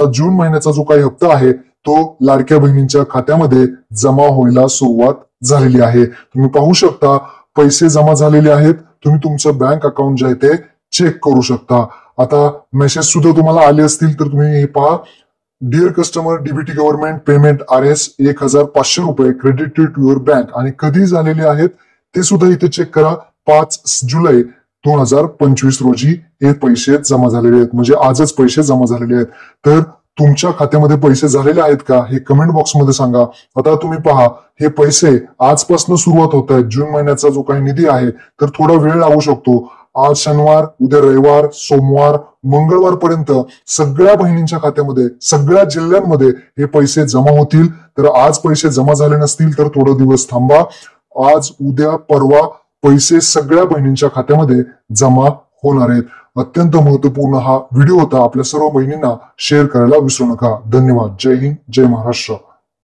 जून महिन्याचा जो काही हप्ता आहे तो लाडक्या बहिणींच्या खात्यामध्ये जमा व्हायला सुरुवात झालेली आहे। तुम्ही पाहू शकता पैसे जमा झालेले आहेत। तुम्ही तुमचं बँक अकाउंट जे आहे ते चेक करू शकता। आता मेसेज सुद्धा तुम्हाला आले असतील तर तुम्ही हे पहा, dear customer, DBT government payment RS 1500 रुपये क्रेडिटेड टू युअर बँक, आणि कधी झालेले आहेत ते सुद्धा इथे चेक करा। 5 जुलै 2025 रोजी हे पैसे जमा झालेले आहेत, म्हणजे आजच पैसे जमा झालेले आहेत। तर तुमच्या खात्यामध्ये पैसे झालेले आहेत का हे कमेंट बॉक्समध्ये सांगा। आता तुम्ही पहा, हे पैसे आजपासून सुरुवात होत आहेत। जून महिन्याचा जो काही निधी आहे तर थोडा वेळ लागू शकतो। आज शनिवार, उद्या रविवार, सोमवार, मंगळवार पर्यंत सगळ्या बहिणींच्या खात्यामध्ये सगळ्या जिल्ह्यांमध्ये हे पैसे जमा होतील। तर आज पैसे जमा झाले नसतील तर थोडा दिवस थांबा। आज, उद्या, परवा पैसे सगळ्या बहिणींच्या खात्यामध्ये जमा होणार आहेत। अत्यंत महत्वपूर्ण हा व्हिडिओ होता। आपल्या सर्व बहिणींना शेअर करायला विसरू नका। धन्यवाद। जय हिंद, जय महाराष्ट्र।